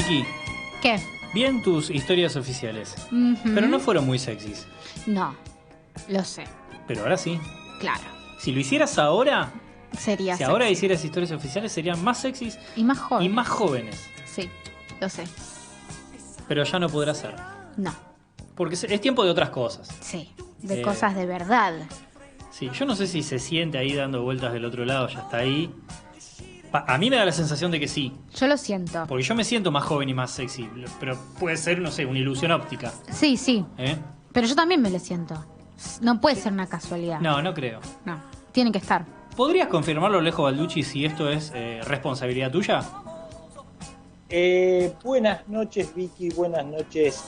Vicky, ¿Qué? bien tus historias oficiales, Ujú. pero no fueron muy sexys. No, lo sé, Pero ahora sí. claro. Si lo hicieras ahora, Sería si ahora sexy. hicieras historias oficiales, serían más sexys Y más joven. y más jóvenes. Sí, lo sé. Pero ya no podrás ser. No, Porque es tiempo de otras cosas. sí. De Eh. cosas de verdad. Sí, yo no sé si se siente ahí dando vueltas del otro lado, ya está ahí. A mí me da la sensación de que sí. Yo lo siento. Porque yo me siento más joven y más sexy. Pero puede ser, no sé, una ilusión óptica. Sí, sí. ¿Eh? Pero yo también me lo siento. No puede ser una casualidad. No, no creo. No, tiene que estar. ¿Podrías confirmarlo, Alejo Balducci, si esto es responsabilidad tuya? Buenas noches, Vicky. Buenas noches,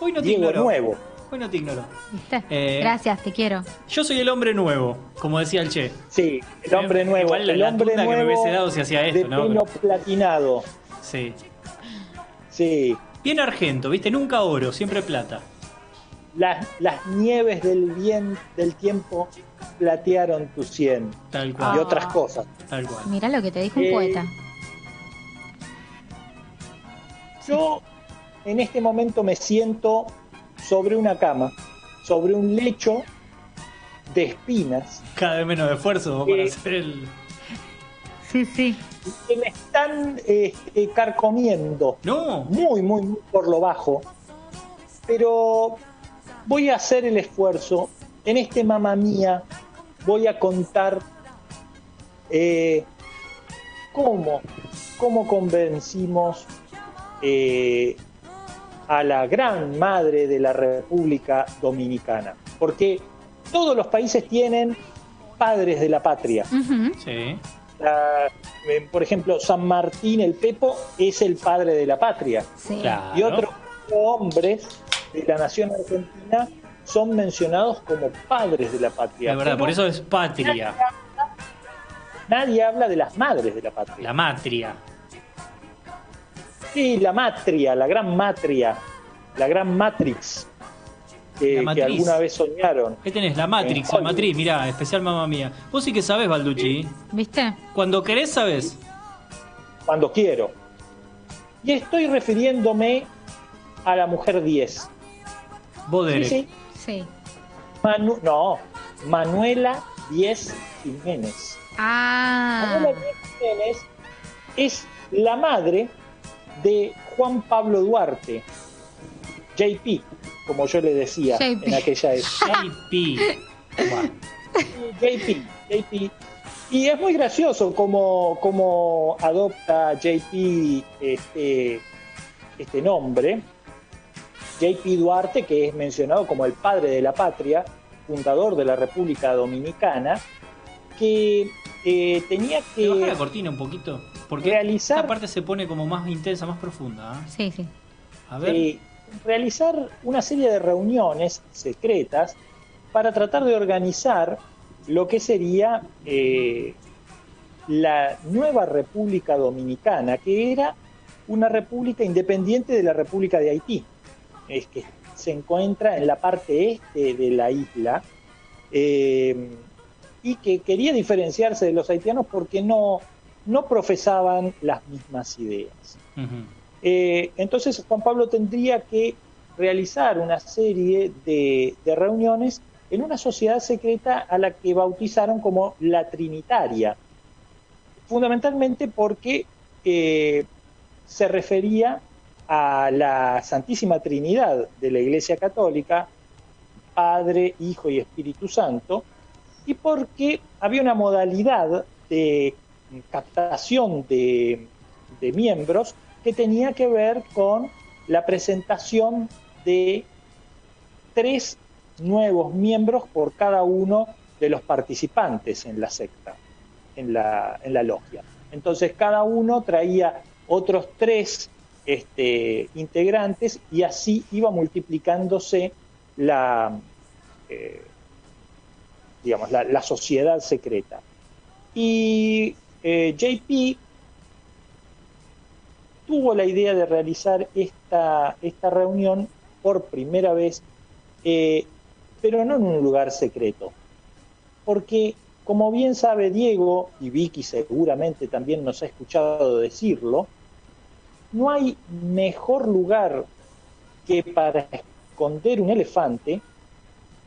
Hoy no te Diego ignoro. Nuevo. Hoy no te ignoro. ¿Viste? Gracias, te quiero. Yo soy el hombre nuevo, como decía el Che. Sí, el hombre nuevo. Igual el la hombre tunda que me nuevo hubiese dado si hacía esto, de ¿no? pelo platinado. Sí. Sí. Bien argento, ¿viste? Nunca oro, siempre plata. Las nieves del tiempo platearon tu sien. Tal cual. Y otras cosas. Tal cual. Mirá lo que te dijo un poeta. Yo en este momento me siento sobre una cama, sobre un lecho de espinas Cada vez menos esfuerzo para hacer el... Sí, sí. que me están carcomiendo. No. Muy, muy, muy por lo bajo. Pero voy a hacer el esfuerzo. En este Mamma Mía voy a contar cómo convencimos a la gran madre de la República Dominicana. Porque todos los países tienen padres de la patria. Ujú. Sí. Por ejemplo, San Martín el Pepo es el padre de la patria. Sí. Claro. Y otros hombres de la nación argentina son mencionados como padres de la patria. Es verdad, Pero por eso es patria. nadie habla de las madres de la patria. La matria. Sí, la matria, la gran Matrix La que matriz. alguna vez soñaron. ¿Qué tenés? La Matrix, En la Hollywood. matriz, mirá, especial mamá mía. Vos sí que sabés, Balducci. ¿Viste? Cuando querés, sabés. Cuando quiero. Y estoy refiriéndome a la mujer 10. Vos, Sí, Derek. sí. Sí. Manuela 10 Jiménez. Ah. Manuela 10 Jiménez es la madre de Juan Pablo Duarte, JP, como yo le decía JP. en aquella época. JP. Bueno, JP. Y es muy gracioso como adopta JP este nombre. JP Duarte, que es mencionado como el padre de la patria, fundador de la República Dominicana, que tenía ¿te bajás la que cortina un poquito? Porque realizar- esta parte se pone como más intensa, más profunda. ¿Eh? Sí, sí. A ver. realizar una serie de reuniones secretas para tratar de organizar lo que sería la nueva República Dominicana, que era una república independiente de la República de Haití, es que se encuentra en la parte este de la isla, y que quería diferenciarse de los haitianos porque no profesaban las mismas ideas. Ujú. Entonces Juan Pablo tendría que realizar una serie de reuniones en una sociedad secreta a la que bautizaron como la Trinitaria, fundamentalmente porque se refería a la Santísima Trinidad de la Iglesia Católica, Padre, Hijo y Espíritu Santo, y porque había una modalidad de captación de miembros que tenía que ver con la presentación de 3 nuevos miembros por cada uno de los participantes en la secta, en la logia. Entonces cada uno traía otros 3 integrantes y así iba multiplicándose la sociedad secreta. Y JP tuvo la idea de realizar esta reunión por primera vez, pero no en un lugar secreto, porque como bien sabe Diego, y Vicky seguramente también nos ha escuchado decirlo, no hay mejor lugar que para esconder un elefante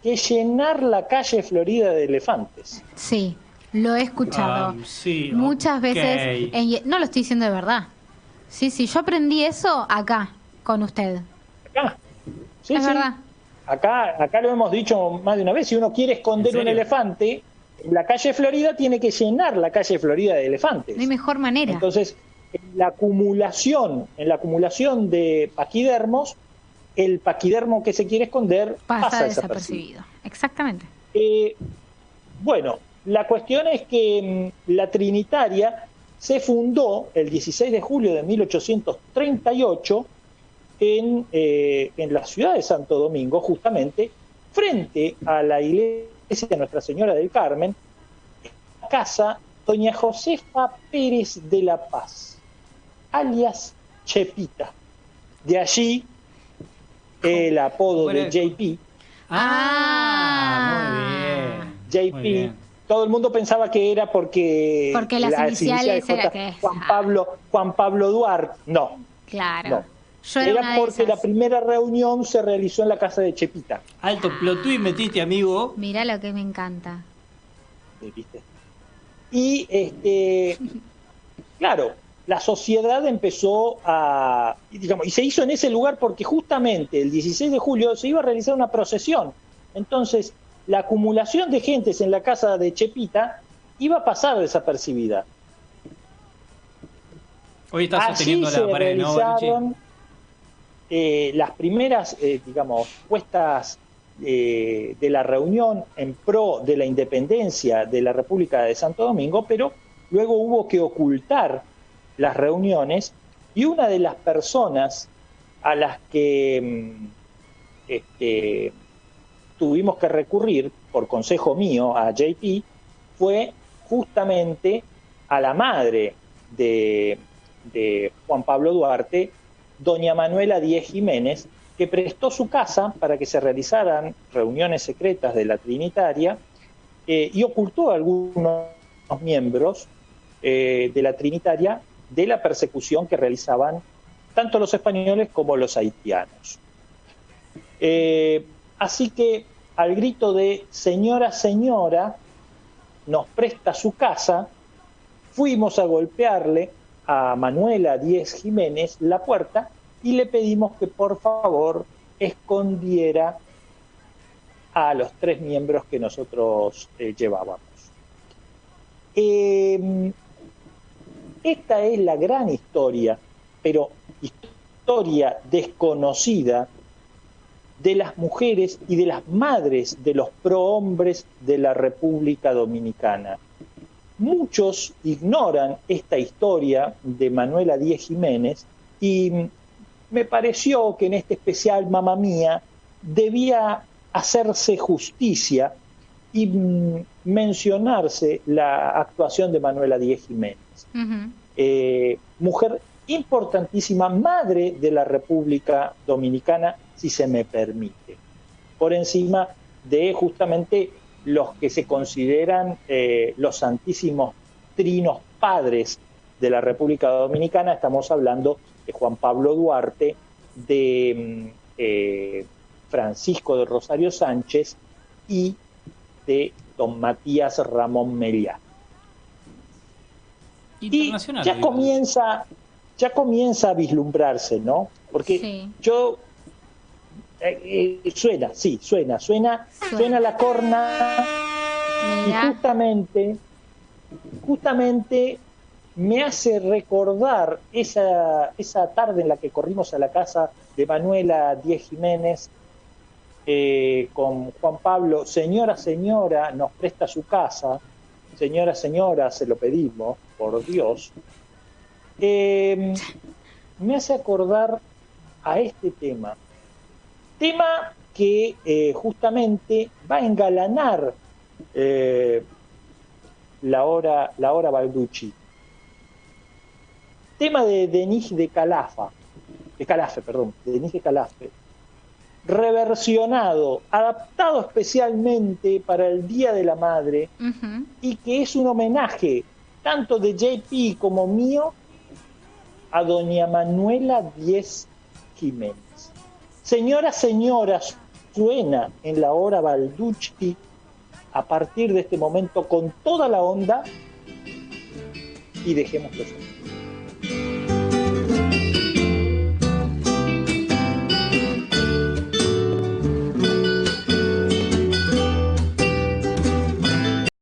que llenar la calle Florida de elefantes. Sí, lo he escuchado Sí, muchas ok. veces. No lo estoy diciendo de verdad. Sí, sí, yo aprendí eso acá, con usted. Acá. Sí, Es sí. verdad. Acá lo hemos dicho más de una vez, si uno quiere esconder ¿En un serio? elefante, la calle Florida tiene que llenar la calle Florida de elefantes. No hay mejor manera. Entonces, en la acumulación de paquidermos, el paquidermo que se quiere esconder Pasa pasa desapercibido. desapercibido. Exactamente. Bueno, la cuestión es que la Trinitaria se fundó el 16 de julio de 1838 en la ciudad de Santo Domingo, justamente frente a la iglesia de Nuestra Señora del Carmen, en la casa doña Josefa Pérez de la Paz, alias Chepita. De allí el apodo de JP. Muy bien. JP, Muy bien. todo el mundo pensaba que era porque las iniciales era que Juan Pablo Duarte. No, Claro. no. Yo era una Era de porque esas. la primera reunión se realizó en la casa de Chepita. Alto plot twist metiste, amigo. Mirá lo que me encanta. ¿Viste? Y claro, la sociedad empezó y se hizo en ese lugar porque justamente el 16 de julio se iba a realizar una procesión. Entonces, la acumulación de gentes en la casa de Chepita iba a pasar desapercibida. Hoy estás Allí sosteniendo se la pared, ¿no, Baruchi? realizaron las primeras, puestas de la reunión en pro de la independencia de la República de Santo Domingo, pero luego hubo que ocultar las reuniones y una de las personas a las que tuvimos que recurrir, por consejo mío, a JP, fue justamente a la madre de Juan Pablo Duarte, doña Manuela Díez Jiménez, que prestó su casa para que se realizaran reuniones secretas de la Trinitaria y ocultó a algunos miembros de la Trinitaria de la persecución que realizaban tanto los españoles como los haitianos. Así que al grito de señora, señora, nos presta su casa, fuimos a golpearle a Manuela Díez Jiménez la puerta y le pedimos que por favor escondiera a los 3 miembros que nosotros llevábamos. Esta es la gran historia, pero historia desconocida de las mujeres y de las madres de los prohombres de la República Dominicana. Muchos ignoran esta historia de Manuela Díez Jiménez y me pareció que en este especial Mamma Mía debía hacerse justicia y mencionarse la actuación de Manuela Díez Jiménez. Mujer importantísima, madre de la República Dominicana, si se me permite, por encima de justamente los que se consideran los santísimos trinos padres de la República Dominicana. Estamos hablando de Juan Pablo Duarte, de Francisco de Rosario Sánchez y de don Matías Ramón Meliá. Y ya comienza a vislumbrarse, ¿no? Porque Sí. suena la corna. Mirá. Y justamente me hace recordar esa tarde en la que corrimos a la casa de Manuela Díez Jiménez con Juan Pablo. Señora, señora, nos presta su casa. Señora, señora, se lo pedimos, por Dios. Me hace acordar a este tema que justamente va a engalanar la hora Balducci. Tema de Denis de Calafe, reversionado, adaptado especialmente para el Día de la Madre, y que es un homenaje tanto de JP como mío a doña Manuela Díez Jiménez. Señora, suena en la hora Balducci a partir de este momento con toda la onda y dejémoslo.